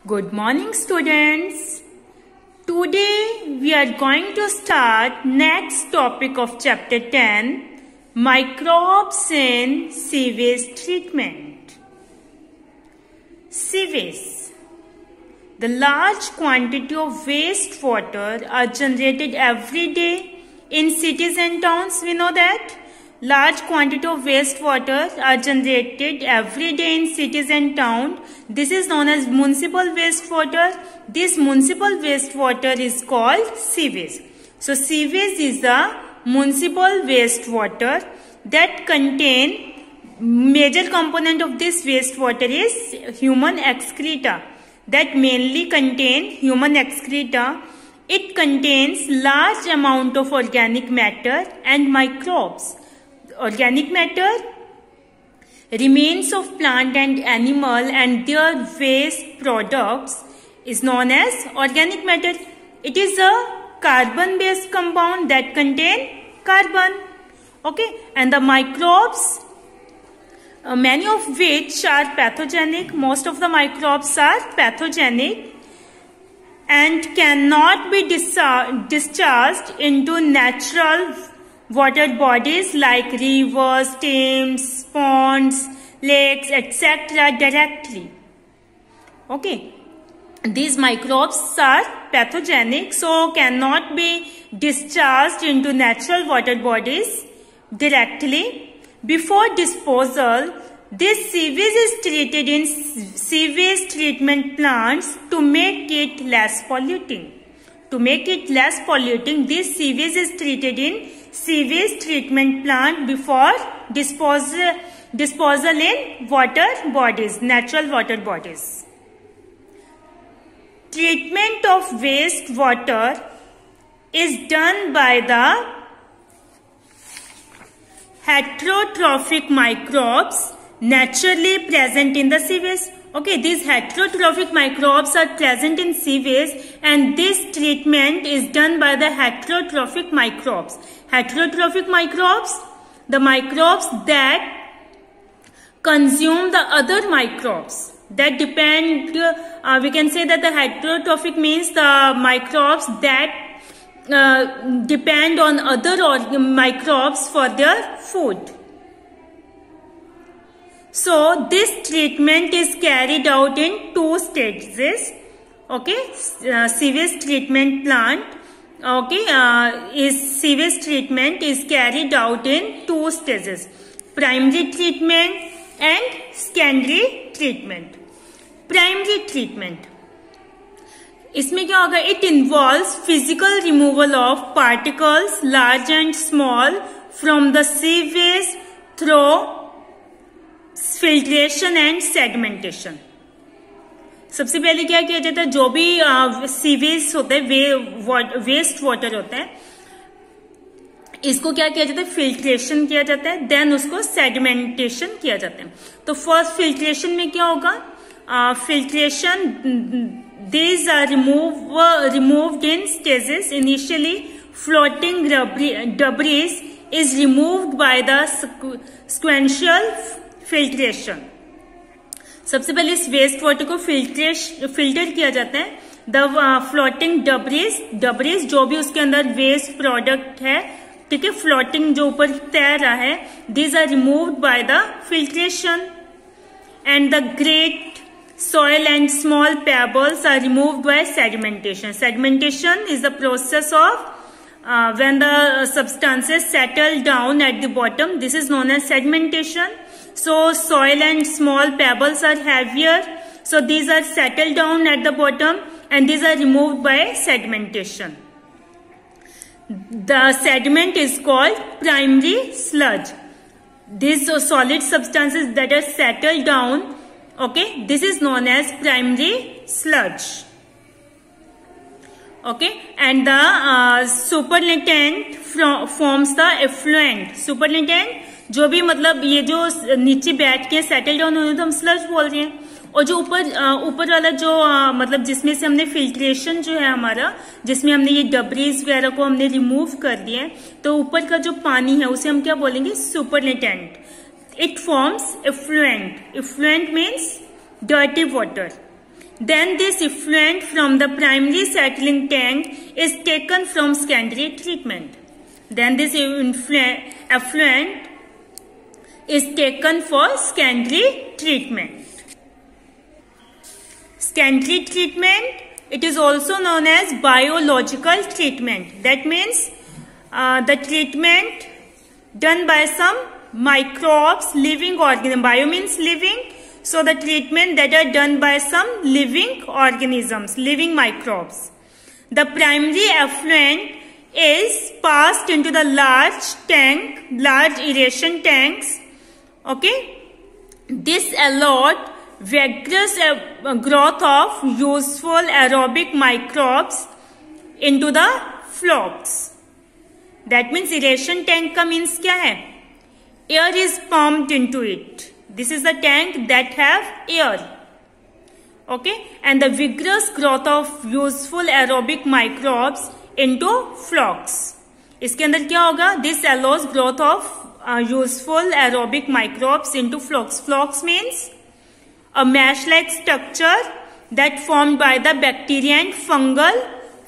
Good morning, students. Today we are going to start next topic of chapter 10, microbes in sewage treatment. Sewage. The large quantity of wastewater are generated every day in cities and towns. We know that. Large quantity of wastewater are generated every day in cities and towns. This is known as municipal wastewater. This municipal wastewater is called sewage. So sewage is the municipal wastewater that contain, major component of this wastewater is human excreta, that mainly contain human excreta. It contains large amount of organic matter and microbes. Organic matter, remains of plant and animal and their waste products is known as organic matter. It is a carbon-based compound that contain carbon. Okay, and the microbes, many of which are pathogenic. Most of the microbes are pathogenic and cannot be discharged into natural water bodies like rivers, streams, ponds, lakes, etc. directly. Okay. These microbes are pathogenic, so cannot be discharged into natural water bodies directly. Before disposal, this sewage is treated in sewage treatment plants to make it less polluting. To make it less polluting, this sewage is treated in sewage treatment plant before disposal in water bodies, natural water bodies. Treatment of wastewater is done by the heterotrophic microbes naturally present in the sewage. Okay, these heterotrophic microbes are present in sewage and this treatment is done by the heterotrophic microbes. Heterotrophic microbes, the microbes that consume the other microbes. That depend, we can say that the heterotrophic means the microbes that depend on other microbes for their food. So this treatment is carried out in two stages. Okay, sewage treatment plant. Okay, sewage treatment is carried out in two stages: primary treatment and secondary treatment. Primary treatment. इसमें क्या होगा? It involves physical removal of particles, large and small, from the sewage through filtration and segmentation. सबसे पहले क्या किया जाता है? जो भी सीवेज होते हैं, वेस्ट वाटर होता है, इसको क्या किया जाता है? फिल्ट्रेशन किया जाता है, देन उसको सेगमेंटेशन किया जाता है. तो फर्स्ट फिल्ट्रेशन में क्या होगा? Filtration, these are removed in stages. Initially, floating debris is removed by the sequential filtration. सबसे पहले इस वेस्ट वाटर को फिल्टर किया जाता है. द फ्लोटिंग डबरीज जो भी उसके अंदर वेस्ट प्रोडक्ट है, ठीक है, फ्लोटिंग जो ऊपर तैर रहा है, these are removed by the filtration. And the grit soil and small pebbles are removed by segmentation. Segmentation is the process of when the substances settle down at the bottom. This is known as segmentation. So soil and small pebbles are heavier, so these are settled down at the bottom and these are removed by segmentation. The sediment is called primary sludge. These solid substances that are settled down, okay, this is known as primary sludge. Okay, and the supernatant forms the effluent. Supernatant जो भी मतलब ये जो नीचे बैठ के settle down होने तो हम स्लज बोल रहे हैं, और जो ऊपर वाला जो मतलब जिसमें से हमने फिल्ट्रेशन जो है हमारा, जिसमें हमने ये डबरीज वगैरह को हमने रिमूव कर दिया है, तो ऊपर का जो पानी है उसे हम क्या बोलेंगे? Supernatant. It forms effluent. Effluent means dirty water. Then this effluent from the primary settling tank is taken from secondary treatment. Then this effluent is taken for secondary treatment. Secondary treatment, it is also known as biological treatment. That means the treatment done by some microbes, living organism. Bio means living. So the treatment that are done by some living organisms, living microbes. The primary effluent is passed into the large tank, large aeration tanks. Okay. This allowed vigorous growth of useful aerobic microbes into the flocks. That means aeration tank का means क्या है? Air is pumped into it. This is the tank that have air. Okay, and the vigorous growth of useful aerobic microbes into flocks. इसके अंदर क्या होगा? This allows growth of useful aerobic microbes into flocks. Flocks means a mesh-like structure that formed by the bacteria and fungal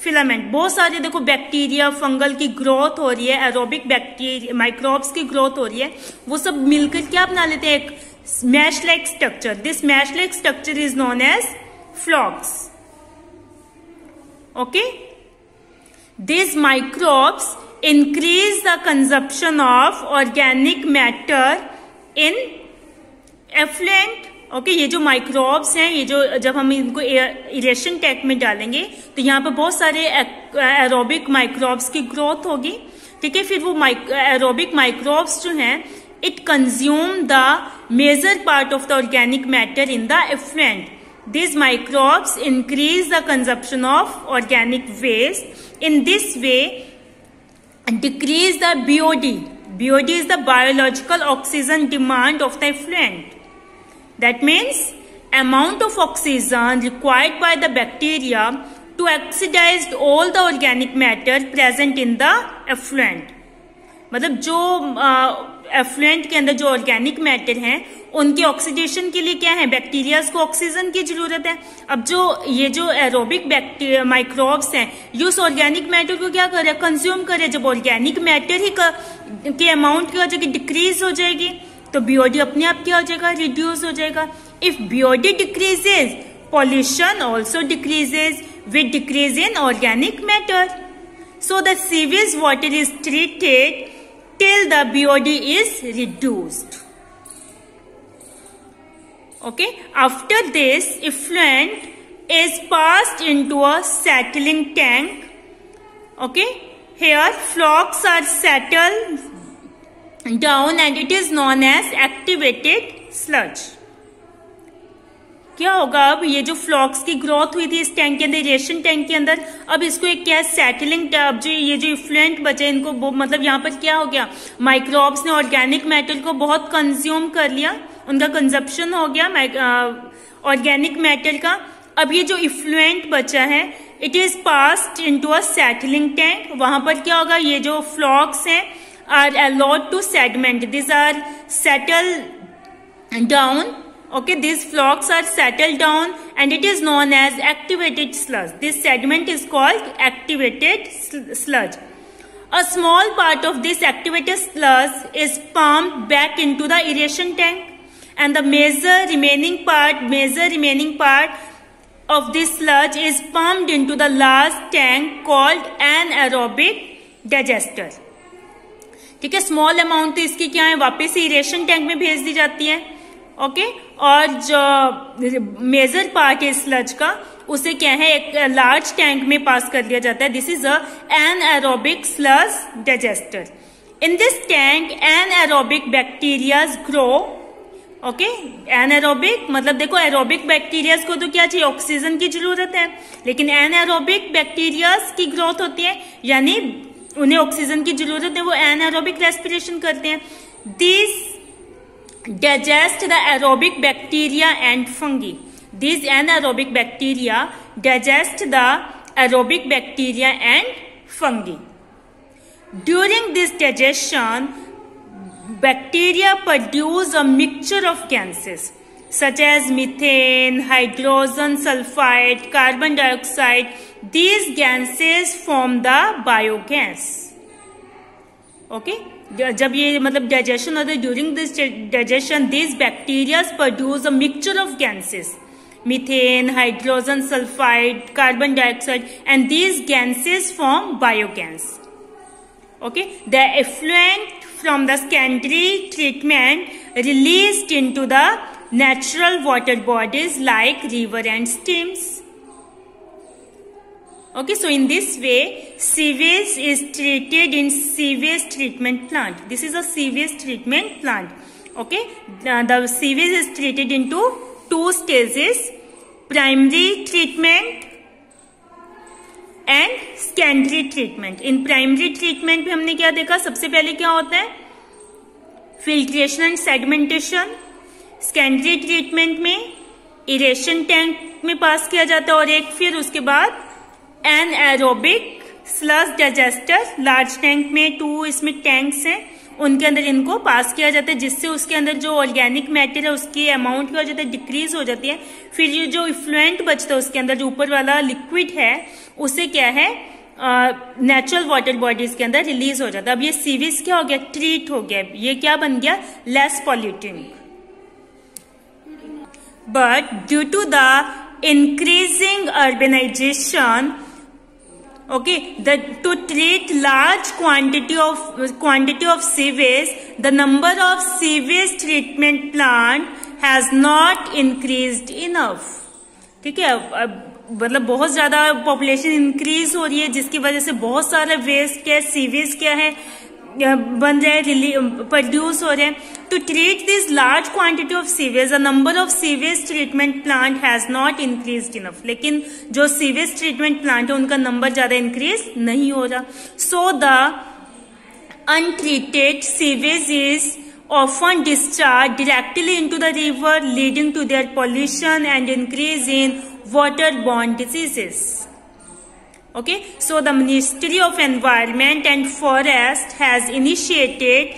filament. बहुत सारे देखो bacteria fungal की growth हो रही है, एरोबिक बैक्टीरिया माइक्रोब्स की ग्रोथ हो रही है, वो सब मिलकर क्या बना लेते हैं? एक mesh like structure. This mesh like structure is known as flocs. Okay. This microbes increase the consumption of organic matter in effluent. Okay, ये जो माइक्रोब्स हैं, ये जो जब हम इनको एरेशन टैंक में डालेंगे तो यहाँ पे बहुत सारे एरोबिक माइक्रोब्स की ग्रोथ होगी. ठीक है. फिर वो एरोबिक माइक्रोब्स जो हैं, it consume the major part of the organic matter in the effluent. This microbes increase the consumption of organic waste. In this way decrease the BOD. BOD is the biological oxygen demand of the effluent. That means amount of oxygen required by the bacteria to oxidize all the organic matter present in the effluent. मतलब जो effluent के अंदर जो organic matter हैं, उनके oxidation के लिए क्या है? बैक्टीरियाज को ऑक्सीजन की जरूरत है. अब जो ये जो एरोबिक बैक्टीरिया माइक्रोब्स हैं, ये उस ऑर्गेनिक मैटर को क्या कर रहे हैं? कंज्यूम कर रहे हैं. जब ऑर्गेनिक मैटर ही के अमाउंट की वजह डिक्रीज हो जाएगी तो BOD अपने आप क्या हो जाएगा? रिड्यूस हो जाएगा. If BOD decreases, pollution also decreases with decrease in organic matter. So the sewage water is treated till the BOD is reduced. Okay. After this, effluent is passed into a settling tank. Okay. Here flocks are settled down and it is known as activated sludge. क्या होगा? अब ये जो फ्लॉक्स की growth हुई थी इस tank के अंदर, एरेशन टैंक के अंदर, अब इसको एक क्या सेटलिंग, अब जो ये जो इफ्लुएंट बचे इनको मतलब यहाँ पर क्या हो गया? माइक्रोब्स ने ऑर्गेनिक मैटर को बहुत कंज्यूम कर लिया, उनका कंजप्शन हो गया ऑर्गेनिक मैटर का. अब ये जो इफ्लुएंट बचा है, it is passed into a settling tank. वहां पर क्या होगा? ये जो फ्लॉक्स हैं are allowed to sediment. This are settle down. Okay, these flocks are settled down and it is known as activated sludge. This sediment is called activated sludge. A small part of this activated sludge is pumped back into the aeration tank and the major remaining part of this sludge is pumped into the large tank called anaerobic digester. ठीक है. Small amount तो इसकी क्या है? वापस aeration tank में भेज दी जाती है. ओके. और जो मेजर पार्ट है स्लज का, उसे क्या है? एक लार्ज टैंक में पास कर दिया जाता है. This is anaerobic sludge digester. In this tank anaerobic bacterias grow. Okay. Anaerobic मतलब देखो, एरोबिक बैक्टीरियाज को तो क्या चाहिए? ऑक्सीजन की जरूरत है. लेकिन एनाएरोबिक बैक्टीरियाज की ग्रोथ होती है, यानी उन्हें ऑक्सीजन की जरूरत है, वो एनाएरोबिक रेस्पिरेशन करते हैं. This digest the aerobic bacteria and fungi. These anaerobic bacteria digest the aerobic bacteria and fungi. During this digestion, bacteria produce a mixture of gases. such as methane, hydrogen sulfide, carbon dioxide. These gases form the biogas. Okay, जब ये मतलब digestion होता है, during this digestion these bacteria produce a mixture of gases, methane, hydrogen sulfide, carbon dioxide, and these gases form biogas. Okay, the effluent from the secondary treatment released into the natural water bodies like river and streams. Okay, so in this way sewage is treated in sewage treatment plant. This is a sewage treatment plant. Okay, the sewage is treated into 2 stages: primary treatment and secondary treatment. In primary treatment में हमने क्या देखा, सबसे पहले क्या होता है, filtration and sedimentation. Secondary treatment में इरेशन टैंक में पास किया जाता है और एक फिर उसके बाद anaerobic sludge digester, large tank में 2 इसमें टैंक्स हैं, उनके अंदर इनको पास किया जाता है, जिससे उसके अंदर जो ऑर्गेनिक मैटर है उसकी अमाउंट क्या हो जाता है, डिक्रीज हो जाती है. फिर ये जो इफ्लुएंट बचता है उसके अंदर जो ऊपर वाला लिक्विड है उसे क्या है नेचुरल वाटर बॉडीज के अंदर रिलीज हो जाता है. अब ये सीवेज क्या हो गया, ट्रीट हो गया, ये क्या बन गया, less polluting. But due to the increasing urbanisation, okay, to treat large quantity of sewage, the number of sewage treatment plant has not increased enough. ठीक है, मतलब बहुत ज्यादा पॉपुलेशन इंक्रीज हो रही है जिसकी वजह से बहुत सारा वेस्ट क्या है, सीवेज क्या है बन रहे हैं, प्रोड्यूस हो रहे हैं. To treat this large quantity of sewage, the number of sewage treatment plant has not increased enough. लेकिन जो सीवेज ट्रीटमेंट प्लांट है उनका नंबर ज्यादा इंक्रीज नहीं हो रहा. So the untreated sewage is often discharged directly into the river, leading to their pollution and increase in waterborne diseases. Okay, so the Ministry of Environment and Forest has initiated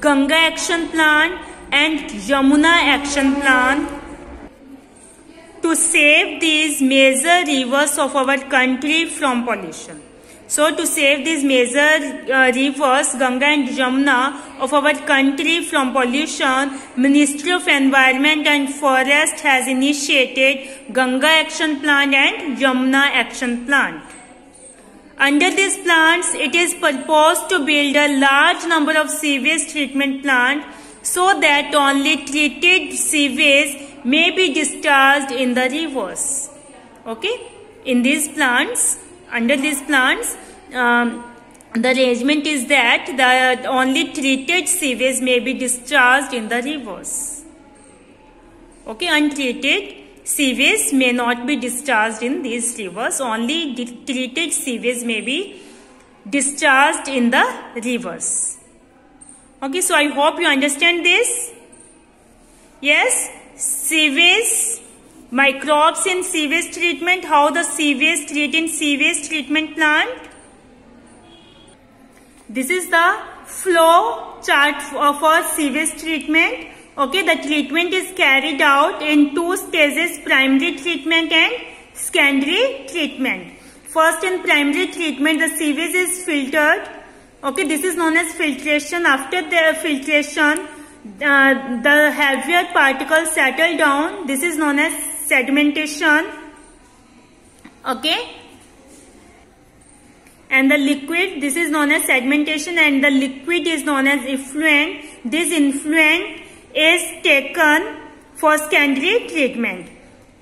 Ganga Action Plan and Yamuna Action Plan to save these major rivers of our country from pollution. So to save these major rivers, Ganga and Yamuna of our country from pollution, Ministry of Environment and Forest has initiated Ganga Action Plan and Yamuna Action Plan. Under these plans, it is proposed to build a large number of sewage treatment plants so that only treated sewage may be discharged in the rivers. Okay, in these plants, under these plants, the arrangement is that the only treated sewage may be discharged in the rivers. Okay, untreated sewage may not be discharged in these rivers. Only treated sewage may be discharged in the rivers. Okay, so I hope you understand this. Yes, sewage, microbes in sewage treatment, how the sewage treat in sewage treatment plant. This is the flow chart for sewage treatment. Okay, the treatment is carried out in 2 stages, primary treatment and secondary treatment. First, in primary treatment, the sewage is filtered. Okay, this is known as filtration. After the filtration, the heavier particles settle down. This is known as sedimentation. Okay, and the liquid, this is known as sedimentation, and the liquid is known as effluent. This effluent is taken for secondary treatment,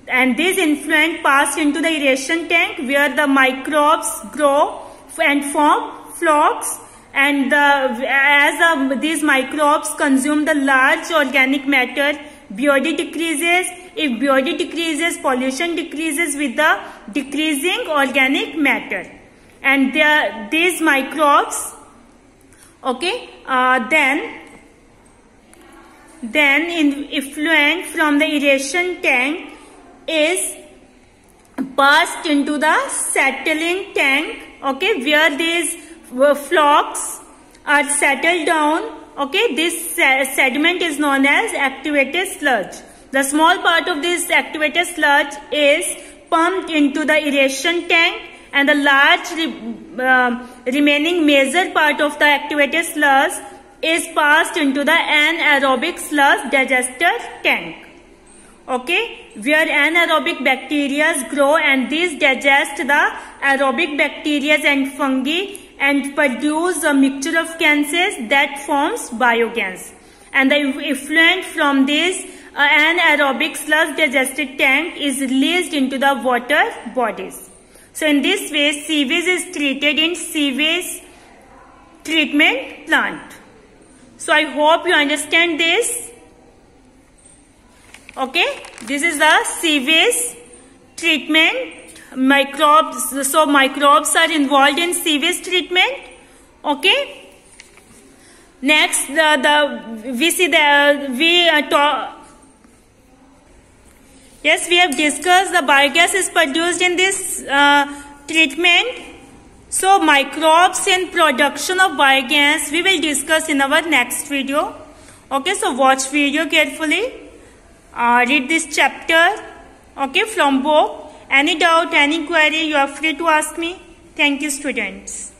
and this effluent passed into the aeration tank where the microbes grow and form flocks, and as these microbes consume the large organic matter, BOD decreases. If BOD decreases, pollution decreases with the decreasing organic matter, and these microbes, okay, then in effluent from the aeration tank is passed into the settling tank, okay, where these flocks are settled down. Okay, this sediment is known as activated sludge. The small part of this activated sludge is pumped into the aeration tank, and the large remaining major part of the activated sludge is passed into the anaerobic sludge digester tank. Okay, where anaerobic bacteria grow, and these digest the aerobic bacteria and fungi and produce a mixture of gases that forms biogas. And the effluent from this anaerobic sludge digested tank is released into the water bodies. So in this way, sewage is treated in sewage treatment plant. So I hope you understand this. Okay, this is the sewage treatment. Microbes, so microbes are involved in sewage treatment. Okay. Next, yes, we have discussed the biogas is produced in this treatment. So microbes in production of biogas we will discuss in our next video. Okay, so watch video carefully. Read this chapter. Okay, from book. Any doubt, any query, you are free to ask me. Thank you, students.